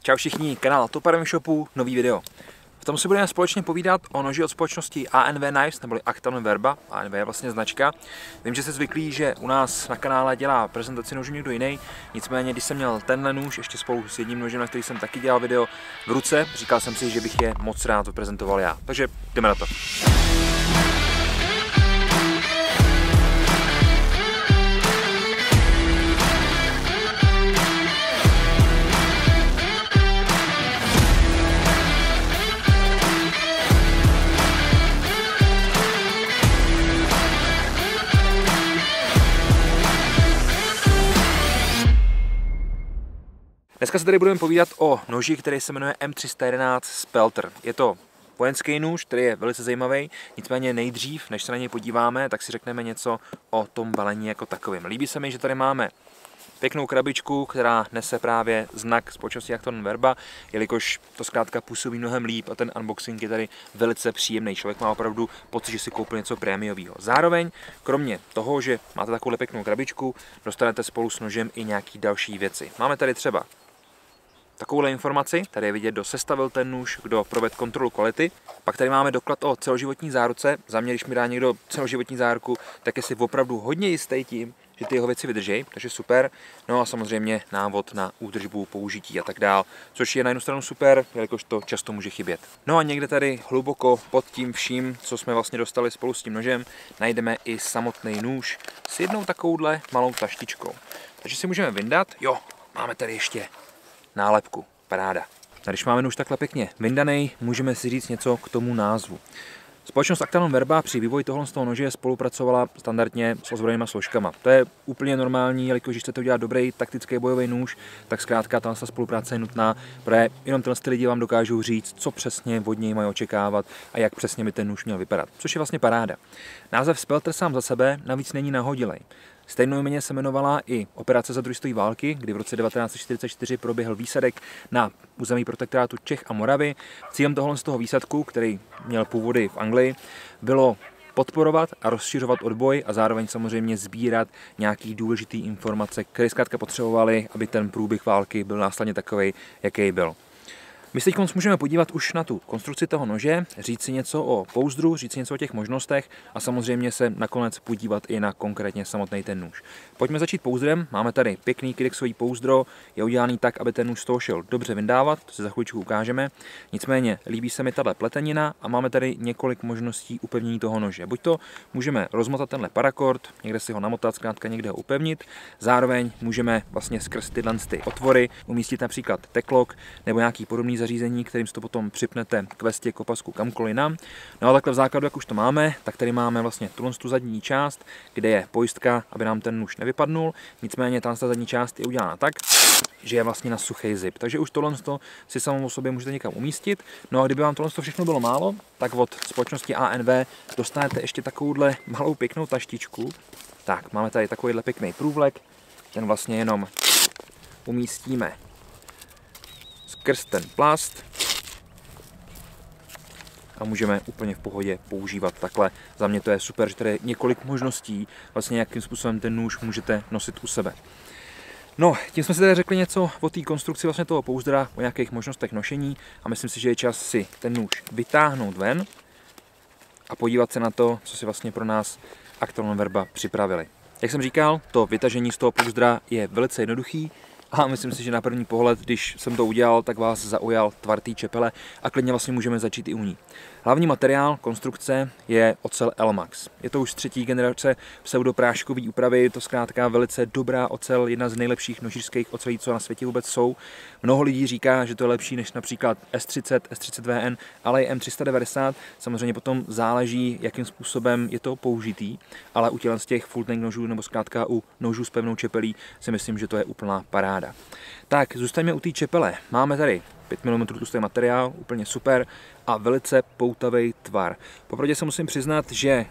Čau všichni, kanál Toparem Shopu, nový video. V tom si budeme společně povídat o noži od společnosti ANV Knives, neboli Actanon Verba. ANV je vlastně značka. Vím, že jste zvyklí, že u nás na kanále dělá prezentaci nožů někdo jiný. Nicméně, když jsem měl tenhle nůž, ještě spolu s jedním nožem, na který jsem taky dělal video v ruce, říkal jsem si, že bych je moc rád prezentoval já. Takže jdeme na to. Dneska se tady budeme povídat o noži, který se jmenuje M311 Spelter. Je to vojenský nůž, který je velice zajímavý, nicméně nejdřív, než se na něj podíváme, tak si řekneme něco o tom balení jako takovém. Líbí se mi, že tady máme pěknou krabičku, která nese právě znak společnosti Actanon Verba, jelikož to zkrátka působí mnohem líp a ten unboxing je tady velice příjemný. Člověk má opravdu pocit, že si koupil něco prémiového. Zároveň, kromě toho, že máte takovou pěknou krabičku, dostanete spolu s nožem i nějaké další věci. Máme tady třeba takovouhle informaci, tady je vidět, kdo sestavil ten nůž, kdo provedl kontrolu kvality. Pak tady máme doklad o celoživotní záruce. Za mě, když mi dá někdo celoživotní záruku, tak je si opravdu hodně jistý tím, že ty jeho věci vydrží, takže super. No a samozřejmě návod na údržbu, použití a tak dál, což je na jednu stranu super, jelikož to často může chybět. No a někde tady hluboko pod tím vším, co jsme vlastně dostali spolu s tím nožem, najdeme i samotný nůž s jednou takovouhle malou taštičkou. Takže si můžeme vyndat. Jo, máme tady ještě nálepku, paráda. A když máme nůž takhle pěkně vyndaný, můžeme si říct něco k tomu názvu. Společnost Actanon Verba při vývoji tohle z toho nože spolupracovala standardně s ozbrojenými složkami. To je úplně normální, jelikož když chcete udělat dobrý taktický bojový nůž, tak zkrátka ta spolupráce je nutná, protože jenom tyhle lidi vám dokážou říct, co přesně od něj mají očekávat a jak přesně by ten nůž měl vypadat, což je vlastně paráda. Název Spelter sám za sebe navíc není nahodilej. Stejnojmenně se jmenovala i operace za druhé světové války, kdy v roce 1944 proběhl výsadek na území protektorátu Čech a Moravy. Cílem z toho výsadku, který měl původy v Anglii, bylo podporovat a rozšiřovat odboj a zároveň samozřejmě sbírat nějaký důležitý informace, které zkrátka potřebovali, aby ten průběh války byl následně takový, jaký byl. My se teď můžeme podívat už na tu konstrukci toho nože, říct si něco o pouzdru, říct si něco o těch možnostech a samozřejmě se nakonec podívat i na konkrétně samotný ten nůž. Pojďme začít pouzdrem. Máme tady pěkný kydexový pouzdro, je udělaný tak, aby ten nůž z toho šel dobře vyndávat, to si za chvíličku ukážeme. Nicméně líbí se mi tahle pletenina a máme tady několik možností upevnění toho nože. Buď to můžeme rozmotat tenhle parakord, někde si ho namotat, zkrátka někde ho upevnit. Zároveň můžeme vlastně skrz tyhle otvory umístit například teklok nebo nějaký podobný zařízení, kterým si to potom připnete k vestě, k opasku, kamkoliv jinam. No a takhle v základu, jak už to máme, tak tady máme vlastně tu zadní část, kde je pojistka, aby nám ten nůž nevypadnul. Nicméně ta zadní část je udělána tak, že je vlastně na suchý zip. Takže už tohle si samou o sobě můžete někam umístit. No a kdyby vám tohle všechno bylo málo, tak od společnosti ANV dostanete ještě takovouhle malou pěknou taštičku. Tak, máme tady takovýhle pěkný průvlek, ten vlastně jenom umístíme skrz ten plast a můžeme úplně v pohodě používat takhle. Za mě to je super, že tady je několik možností, vlastně jakým způsobem ten nůž můžete nosit u sebe. No, tím jsme si tady řekli něco o té konstrukci vlastně toho pouzdra, o nějakých možnostech nošení a myslím si, že je čas si ten nůž vytáhnout ven a podívat se na to, co si vlastně pro nás Actanon Verba připravili. Jak jsem říkal, to vytažení z toho pouzdra je velice jednoduchý. A myslím si, že na první pohled, když jsem to udělal, tak vás zaujal tvar té čepele a klidně vlastně můžeme začít i u ní. Hlavní materiál konstrukce je ocel Elmax. Je to už z 3. generace pseudopráškové úpravy, je to zkrátka velice dobrá ocel, jedna z nejlepších nožířských ocelí, co na světě vůbec jsou. Mnoho lidí říká, že to je lepší než například S30, S30VN, ale i M390. Samozřejmě potom záleží, jakým způsobem je to použitý, ale u těch full tank nožů nebo zkrátka u nožů s pevnou čepelí si myslím, že to je úplná paráda. Tak, zůstaňme u té čepele. Máme tady 5 mm tlustý materiál, úplně super a velice poutavý tvar. Popravdě se musím přiznat, že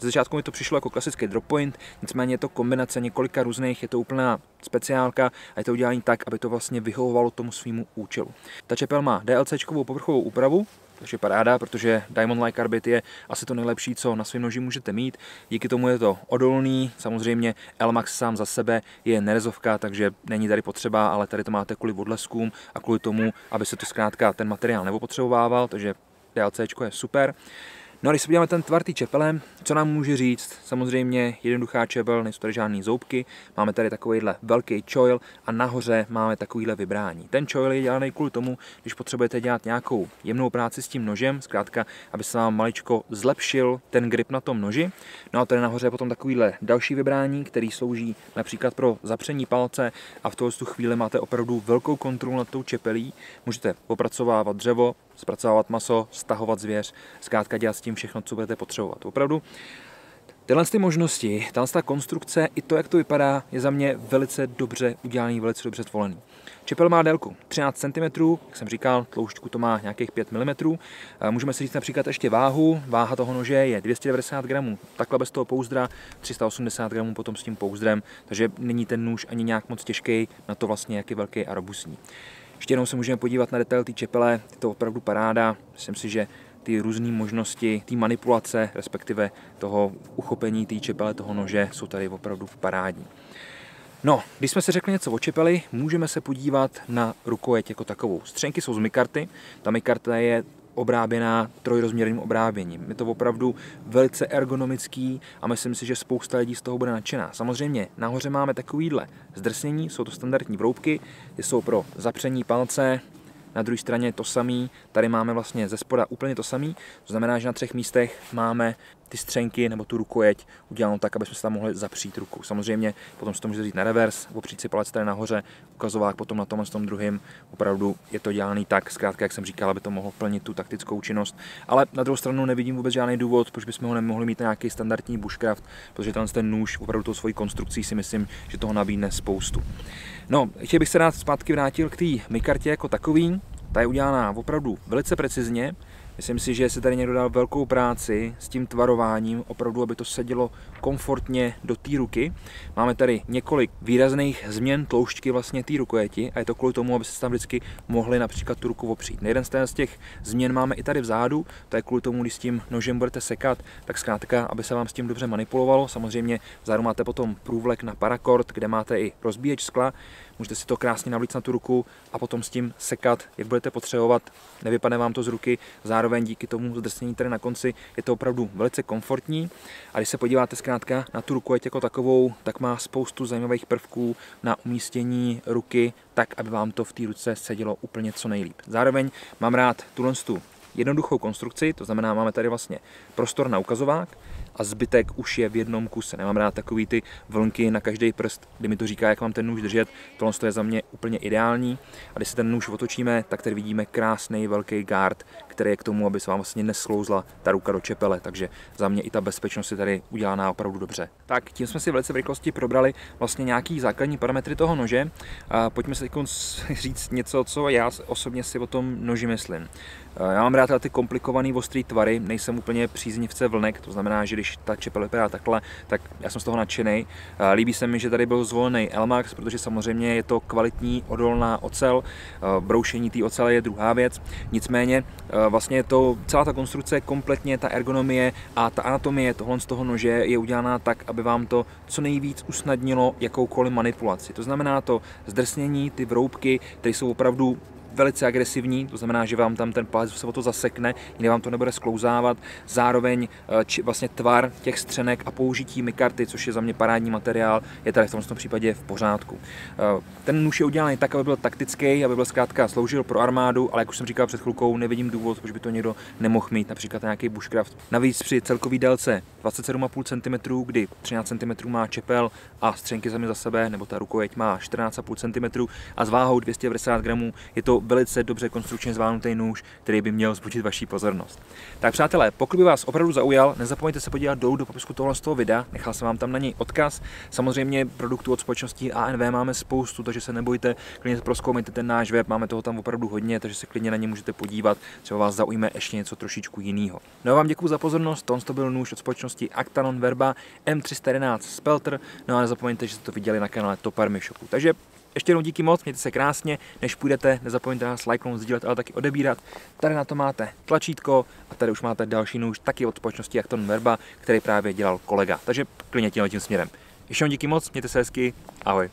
Ze začátku mi to přišlo jako klasický drop point, nicméně je to kombinace několika různých, je to úplná speciálka a je to udělané tak, aby to vlastně vyhovovalo tomu svýmu účelu. Ta čepel má DLCčkovou povrchovou úpravu, takže paráda, protože Diamond Like Carbide je asi to nejlepší, co na svém noži můžete mít. Díky tomu je to odolný, samozřejmě Elmax sám za sebe je nerezovka, takže není tady potřeba, ale tady to máte kvůli odleskům a kvůli tomu, aby se to zkrátka ten materiál nepotřebovával, takže DLCčko je super. No a když se podíváme ten tvar té čepele, co nám může říct? Samozřejmě jednoduchá čepel, nejsou tady žádné zoubky, máme tady takovýhle velký choil a nahoře máme takovýhle vybrání. Ten choil je dělaný kvůli tomu, když potřebujete dělat nějakou jemnou práci s tím nožem, zkrátka, aby se vám maličko zlepšil ten grip na tom noži. No a tady nahoře je potom takovýhle další vybrání, který slouží například pro zapření palce a v tu chvíli máte opravdu velkou kontrolu nad tou čepelí. Můžete opracovávat dřevo, zpracovávat maso, stahovat zvěř, zkrátka dělat s tím všechno, co budete potřebovat. Opravdu tyhle ty možnosti, ta konstrukce i to, jak to vypadá, je za mě velice dobře udělaný, velice dobře zvolený. Čepel má délku 13 cm, jak jsem říkal, tloušťku to má nějakých 5 mm. Můžeme si říct například ještě váhu. Váha toho nože je 290 gramů, takhle bez toho pouzdra, 380 gramů potom s tím pouzdrem, takže není ten nůž ani nějak moc těžký na to vlastně, jak je velký a robustní. Ještě jednou se můžeme podívat na detail té čepele, je to opravdu paráda. Myslím si, že ty různé možnosti, ty manipulace, respektive toho uchopení té čepele, toho nože, jsou tady opravdu parádní. No, když jsme si řekli něco o čepeli, můžeme se podívat na rukojeť jako takovou. Střenky jsou z mikarty, ta mikarta je obráběná trojrozměrným obráběním. Je to opravdu velice ergonomický a myslím si, že spousta lidí z toho bude nadšená. Samozřejmě nahoře máme takovýhle zdrsnění, jsou to standardní vroubky, jsou pro zapření palce, na druhé straně to samé, tady máme vlastně ze spoda úplně to samé, to znamená, že na 3 místech máme ty střenky nebo tu rukojeť udělanou tak, aby jsme se tam mohli zapřít ruku. Samozřejmě potom si to můžete vzít na revers, opřít si palec tady nahoře, ukazovák potom na tom druhém. Opravdu je to dělaný tak, zkrátka, jak jsem říkal, aby to mohlo plnit tu taktickou činnost. Ale na druhou stranu nevidím vůbec žádný důvod, proč bychom ho nemohli mít nějaký standardní bushcraft, protože ten nůž opravdu tou svojí konstrukcí si myslím, že toho nabídne spoustu. No, ještě bych se rád zpátky vrátil k té mikartě jako takový. Ta je udělaná opravdu velice precizně. Myslím si, že se tady někdo dal velkou práci s tím tvarováním, opravdu, aby to sedělo komfortně do té ruky. Máme tady několik výrazných změn tloušťky vlastně té rukojeti a je to kvůli tomu, aby se tam vždycky mohli například tu ruku opřít. Jeden z těch změn máme i tady vzadu, to je kvůli tomu, když s tím nožem budete sekat, tak zkrátka, aby se vám s tím dobře manipulovalo. Samozřejmě vzadu máte potom průvlek na paracord, kde máte i rozbíječ skla. Můžete si to krásně navlíct na tu ruku a potom s tím sekat, jak budete potřebovat. Nevypadne vám to z ruky, zároveň díky tomu zdrsnění tady na konci je to opravdu velice komfortní. A když se podíváte zkrátka na tu rukojeť jako takovou, tak má spoustu zajímavých prvků na umístění ruky, tak aby vám to v té ruce sedělo úplně co nejlíp. Zároveň mám rád tu jednoduchou konstrukci, to znamená, máme tady vlastně prostor na ukazovák a zbytek už je v jednom kuse. Nemám rád takový ty vlnky na každý prst, kdy mi to říká, jak mám ten nůž držet. Tohle je za mě úplně ideální. A když se ten nůž otočíme, tak tady vidíme krásný velký guard, který je k tomu, aby se vám vlastně nesklouzla ta ruka do čepele. Takže za mě i ta bezpečnost je tady udělaná opravdu dobře. Tak tím jsme si velice v rychlosti probrali vlastně nějaký základní parametry toho nože. A pojďme se říct něco, co já osobně si o tom noži myslím. Já mám rád ty komplikované ostrý tvary, nejsem úplně příznivce vlnek, to znamená, že když ta čepel vypadá takhle, tak já jsem z toho nadšený. Líbí se mi, že tady byl zvolený Elmax, protože samozřejmě je to kvalitní odolná ocel, broušení té ocele je druhá věc, nicméně vlastně je to celá ta konstrukce, kompletně ta ergonomie a ta anatomie tohle z toho nože je udělaná tak, aby vám to co nejvíc usnadnilo jakoukoliv manipulaci. To znamená to zdrsnění, ty vroubky, které jsou opravdu velice agresivní, to znamená, že vám tam ten palec se o to zasekne, nikdy vám to nebude sklouzávat. Zároveň vlastně tvar těch střenek a použití mikarty, což je za mě parádní materiál, je tady v tomto případě v pořádku. Ten nůž je udělaný tak, aby byl taktický, aby byl zkrátka sloužil pro armádu, ale jak už jsem říkal před chvilkou, nevidím důvod, proč by to někdo nemohl mít, například nějaký bushcraft. Navíc při celkové délce 27,5 cm, kdy 13 cm má čepel a střenky sami za sebe, nebo ta rukojeť má 14,5 cm a s váhou 290 gramů je to velice dobře konstrukčně zvládnutý nůž, který by měl vzbudit vaši pozornost. Tak přátelé, pokud by vás opravdu zaujal, nezapomeňte se podívat dolů do popisku tohle z toho videa, nechal jsem vám tam na něj odkaz. Samozřejmě produktů od společnosti ANV máme spoustu, takže se nebojte, klidně prozkoumejte ten náš web, máme toho tam opravdu hodně, takže se klidně na ně můžete podívat, třeba vás zaujme ještě něco trošičku jiného. No a vám děkuji za pozornost, to byl nůž od společnosti Actanon Verba M311 Spelter, no a nezapomeňte, že jste to viděli na kanále Top Army Shopu. Takže ještě jednou díky moc, mějte se krásně, než půjdete, nezapomeňte nás lajknout, sdílet, ale taky odebírat. Tady na to máte tlačítko a tady už máte další nůž, taky od společnosti Actanon Verba, který právě dělal kolega, takže klidně tím směrem. Ještě jednou díky moc, mějte se hezky, ahoj.